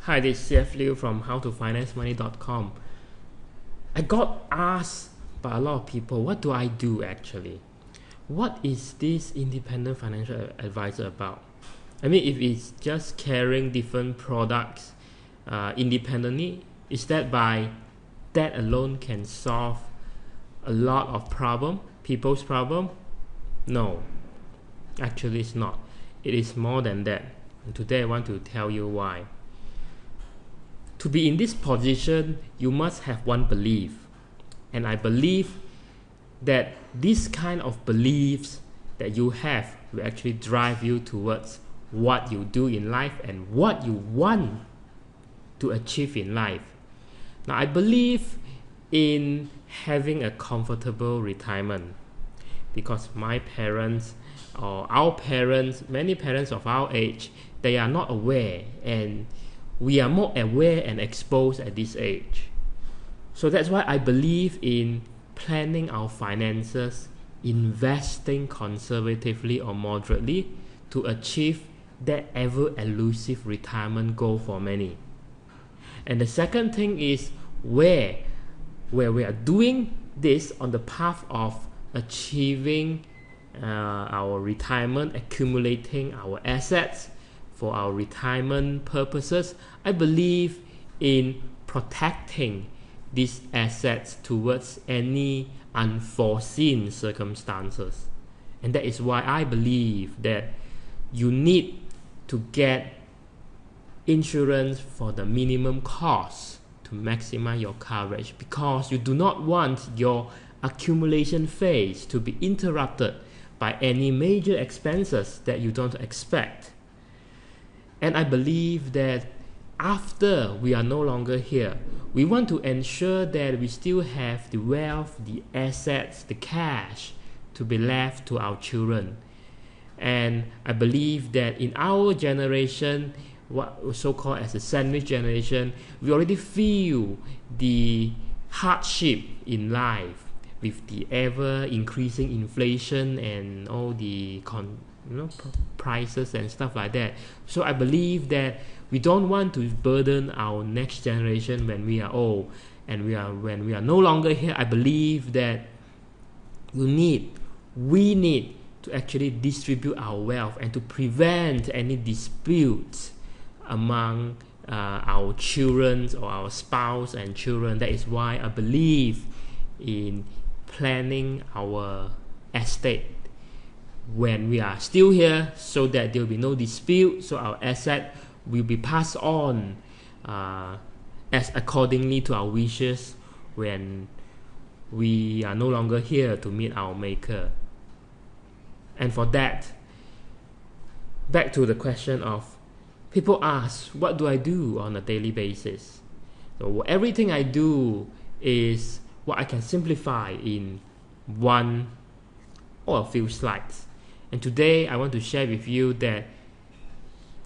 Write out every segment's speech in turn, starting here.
Hi, this is Lieu from howtofinancemoney.com. I got asked by a lot of people, what do I do actually? What is this independent financial advisor about? I mean, if it's just carrying different products independently, is that by that alone can solve a lot of people's problem? No, actually it's not. It is more than that. And today I want to tell you why. To be in this position, you must have one belief. And I believe that this kind of beliefs that you have will actually drive you towards what you do in life and what you want to achieve in life. Now, I believe in having a comfortable retirement because my parents or our parents, many parents of our age, they are not aware, and we are more aware and exposed at this age. So that's why I believe in planning our finances, investing conservatively or moderately to achieve that ever elusive retirement goal for many. And the second thing is where we are doing this on the path of achieving our retirement, accumulating our assets for our retirement purposes. I believe in protecting these assets towards any unforeseen circumstances. And that is why I believe that you need to get insurance for the minimum cost to maximize your coverage, because you do not want your accumulation phase to be interrupted by any major expenses that you don't expect. And I believe that after we are no longer here, we want to ensure that we still have the wealth, the assets, the cash to be left to our children. And I believe that in our generation, what so-called as a sandwich generation, we already feel the hardship in life with the ever increasing inflation and all the prices and stuff like that. So I believe that we don't want to burden our next generation when we are old and when we are no longer here. I believe that we need to actually distribute our wealth and to prevent any disputes among our children or our spouse and children. That is why I believe in planning our estate when we are still here, so that there will be no dispute, so our asset will be passed on as accordingly to our wishes when we are no longer here to meet our maker. And for that, back to the question of people ask, what do I do on a daily basis? So everything I do is what I can simplify in one or a few slides. And today I want to share with you that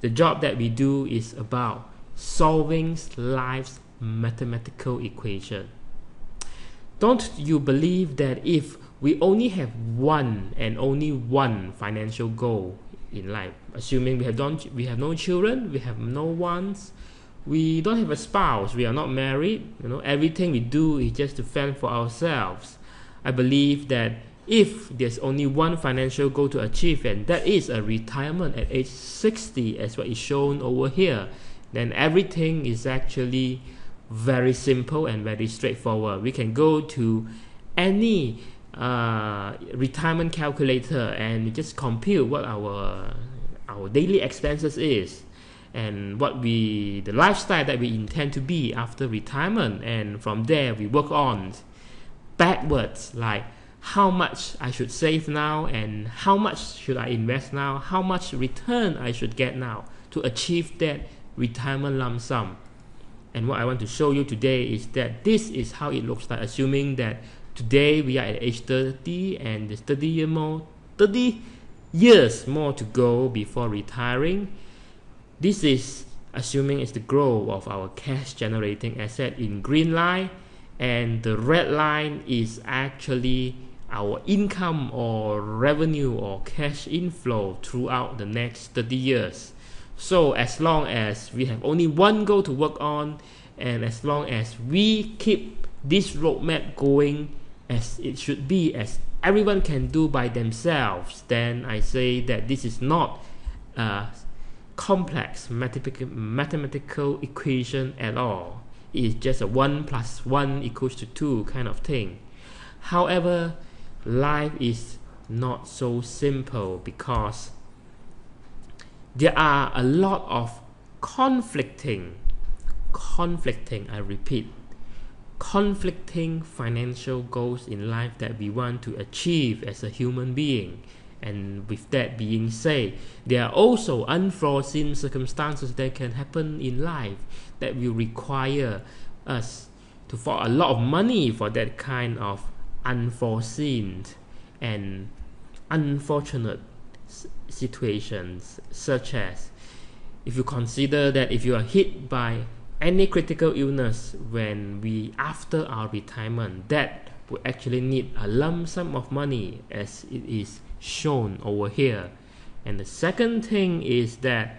the job that we do is about solving life's mathematical equation. Don't you believe that if we only have one and only one financial goal in life, assuming we have no children, we have no wants, we don't have a spouse, we are not married, everything we do is just to fend for ourselves. I believe that if there's only one financial goal to achieve, and that is a retirement at age 60 as what is shown over here, then everything is actually very simple and very straightforward. We can go to any retirement calculator and just compute what our daily expenses is and what the lifestyle that we intend to be after retirement, and from there we work on backwards, like how much I should save now and how much should I invest now, how much return I should get now to achieve that retirement lump sum. And what I want to show you today is that this is how it looks like, assuming that today we are at age 30 and there's 30 years more to go before retiring. This is assuming it's the growth of our cash generating asset in green line, and the red line is actually our income or revenue or cash inflow throughout the next 30 years. So as long as we have only one goal to work on, and as long as we keep this roadmap going as it should be, as everyone can do by themselves, then I say that this is not a complex mathematical equation at all. It is just a 1 + 1 = 2 kind of thing. However, life is not so simple because there are a lot of conflicting, I repeat, conflicting financial goals in life that we want to achieve as a human being. And with that being said, there are also unforeseen circumstances that can happen in life that will require us to for a lot of money for that kind of unforeseen and unfortunate situations, such as if you consider that if you are hit by any critical illness when we after our retirement, that would actually need a lump sum of money as it is shown over here. And the second thing is that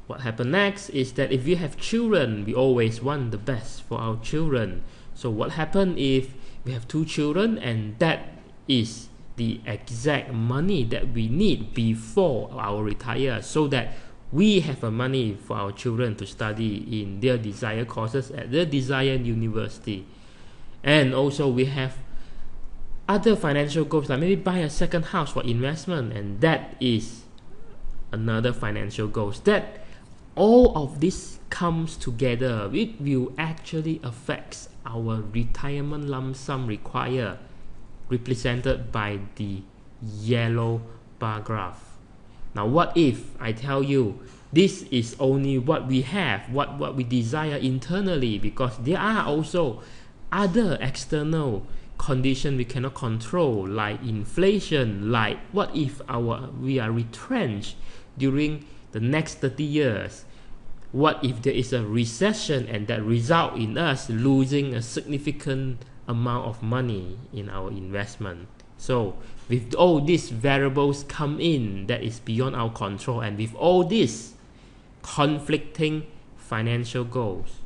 what happens next is that if you have children, we always want the best for our children. So what happens if we have 2 children and that is the exact money that we need before our retire, so that we have a money for our children to study in their desired courses at their desired university. And also we have other financial goals, like maybe buy a second house for investment, and that is another financial goals. That all of this comes together, it will actually affect our retirement lump sum required, represented by the yellow bar graph. Now what if I tell you this is only what we have, what we desire internally, because there are also other external conditions we cannot control, like inflation, like what if we are retrenched during the next 30 years? What if there is a recession and that result in us losing a significant amount of money in our investment? So with all these variables come in that is beyond our control, and with all these conflicting financial goals,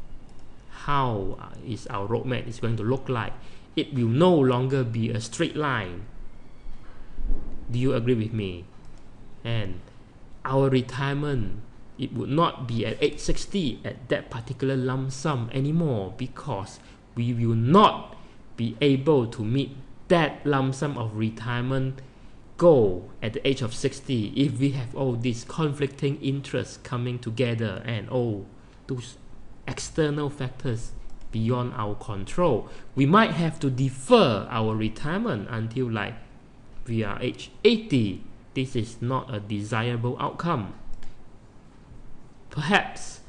how is our roadmap is going to look like? It will no longer be a straight line. Do you agree with me? And our retirement, it would not be at age 60 at that particular lump sum anymore, because we will not be able to meet that lump sum of retirement goal at the age of 60 if we have all these conflicting interests coming together and all those external factors beyond our control. We might have to defer our retirement until like we are age 80. This is not a desirable outcome. Perhaps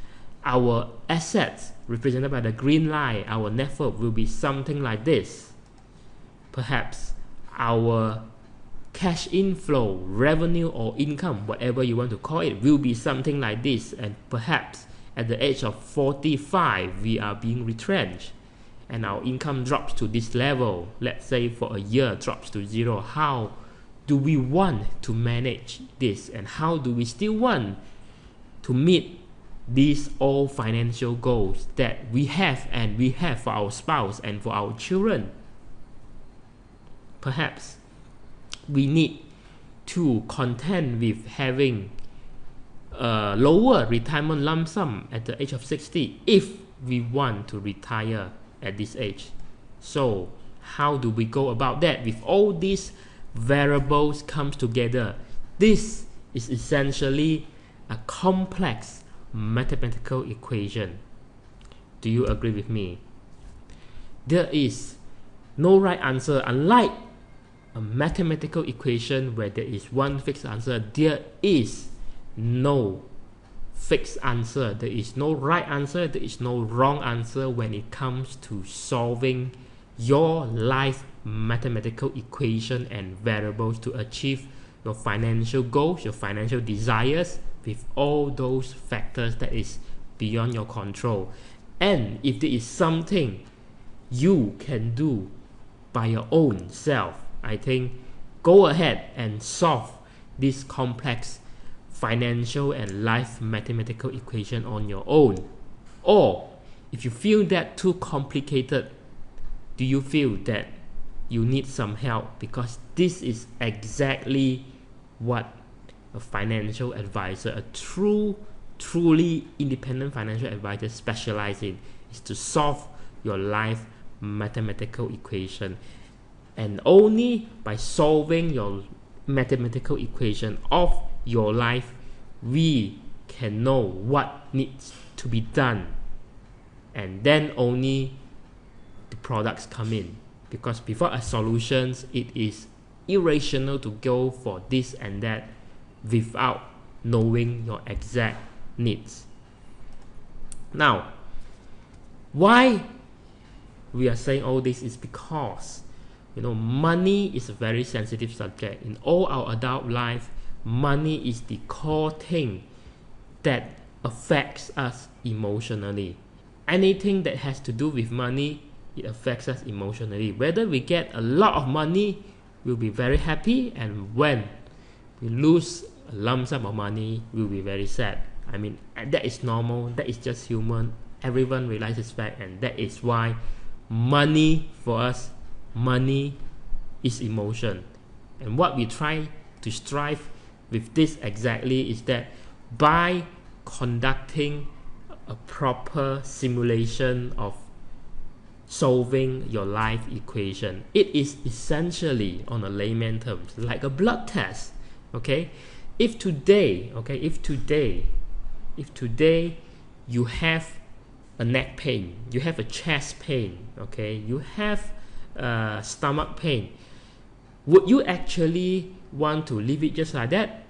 our assets represented by the green line, our net worth, will be something like this. Perhaps our cash inflow, revenue or income, whatever you want to call it, will be something like this. And perhaps at the age of 45 we are being retrenched and our income drops to this level, let's say for a year drops to 0. How do we want to manage this, and how do we still want to meet these all financial goals that we have, and we have for our spouse and for our children? Perhaps we need to contend with having a lower retirement lump sum at the age of 60 if we want to retire at this age. So how do we go about that? With all these variables comes together, this is essentially a complex mathematical equation. Do you agree with me? There is no right answer. Unlike a mathematical equation where there is one fixed answer, there is no fixed answer. There is no right answer, there is no wrong answer when it comes to solving your life mathematical equation and variables to achieve your financial goals, your financial desires, with all those factors that is beyond your control. And if there is something you can do by your own self, I think go ahead and solve this complex financial and life mathematical equation on your own? Or if you feel that too complicated, do you feel that you need some help? Because this is exactly what a financial advisor, a truly independent financial advisor specializes in, is to solve your life mathematical equation. And only by solving your mathematical equation of your life, we can know what needs to be done, and then only the products come in. Because before a solutions, it is irrational to go for this and that without knowing your exact needs. Now, why we are saying all this is because, money is a very sensitive subject. In all our adult life, money is the core thing that affects us emotionally. Anything that has to do with money, it affects us emotionally. Whether we get a lot of money, we'll be very happy, and when we lose a lump sum of money, we'll be very sad. I mean, that is normal, that is just human. Everyone realizes fact, and that is why money for us, money is emotion. And what we try to strive with this exactly is that by conducting a proper simulation of solving your life equation, it is essentially, on a layman terms, like a blood test. Okay, if today you have a neck pain, you have a chest pain, okay, you have stomach pain, would you actually want to leave it just like that?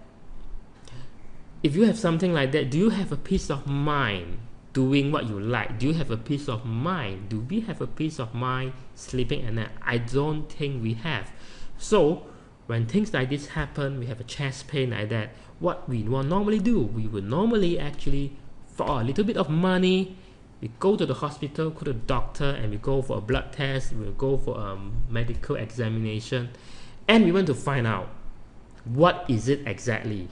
If you have something like that, do you have a peace of mind doing what you like? Do you have a peace of mind? Do we have a peace of mind sleeping at night? I don't think we have. So when things like this happen, we have a chest pain like that, what we will normally do, we will normally actually, for a little bit of money, we go to the hospital, go to the doctor, and we go for a blood test, we'll go for a medical examination, and we want to find out what is it exactly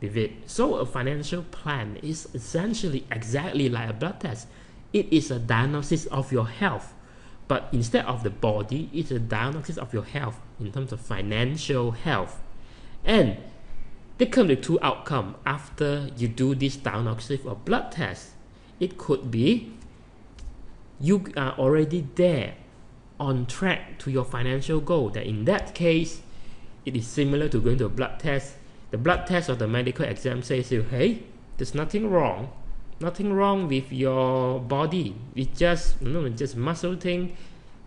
with it. So a financial plan is essentially exactly like a blood test. It is a diagnosis of your health, but instead of the body, it's a diagnosis of your health in terms of financial health. And there come the two outcomes after you do this diagnosis or blood test. It could be you are already there on track to your financial goal. That in that case, it is similar to going to a blood test. The blood test or the medical exam says you, hey, there's nothing wrong with your body. It's just just muscle thing.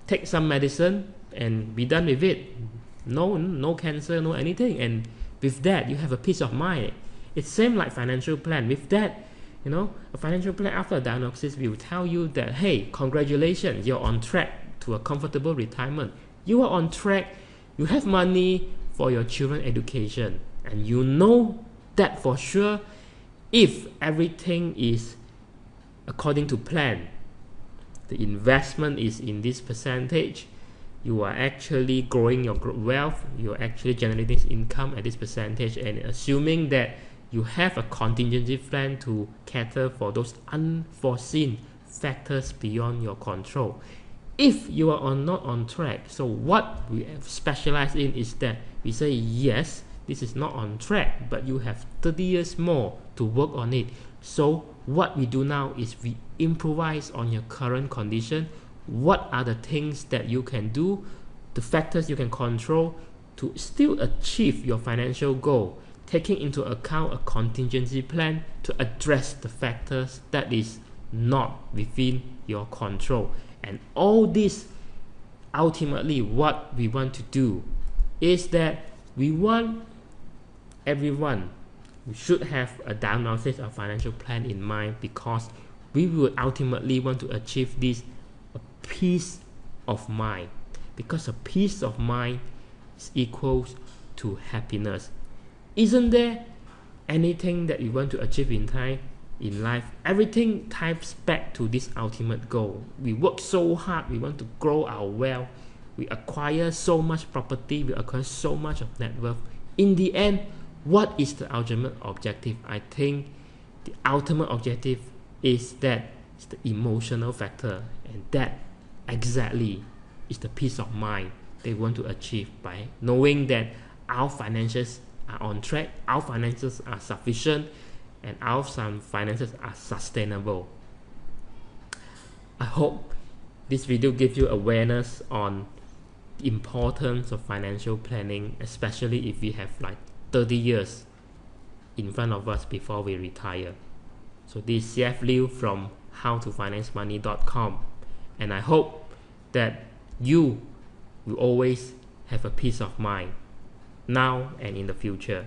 Take some medicine and be done with it. No cancer, no anything. And with that, you have a peace of mind. It's same like financial plan. With that, a financial plan after a diagnosis will tell you that, hey, congratulations, you're on track to a comfortable retirement. You are on track. You have money for your children's education. And you know that for sure, if everything is according to plan, the investment is in this percentage, you are actually growing your wealth, you're actually generating income at this percentage, and assuming that you have a contingency plan to cater for those unforeseen factors beyond your control. If you are not on track, so what we have specialized in is that we say, yes, this is not on track, but you have 30 years more to work on it. So what we do now is we improvise on your current condition. What are the things that you can do, the factors you can control to still achieve your financial goal, taking into account a contingency plan to address the factors that is not within your control. And all this, ultimately what we want to do is that we want everyone, we should have a diagnosis of financial plan in mind, because we will ultimately want to achieve this, a peace of mind, because a peace of mind is equals to happiness. Isn't there anything that you want to achieve in life? Everything ties back to this ultimate goal. We work so hard, we want to grow our wealth, we acquire so much property, we acquire so much of net worth. In the end, What is the ultimate objective? I think the ultimate objective is that it's the emotional factor, and that exactly is the peace of mind they want to achieve by knowing that our finances are on track, our finances are sufficient, and our finances are sustainable. I hope this video gives you awareness on the importance of financial planning, especially if we have like 30 years in front of us before we retire. So this is CF Lieu from howtofinancemoney.com, and I hope that you will always have a peace of mind now and in the future.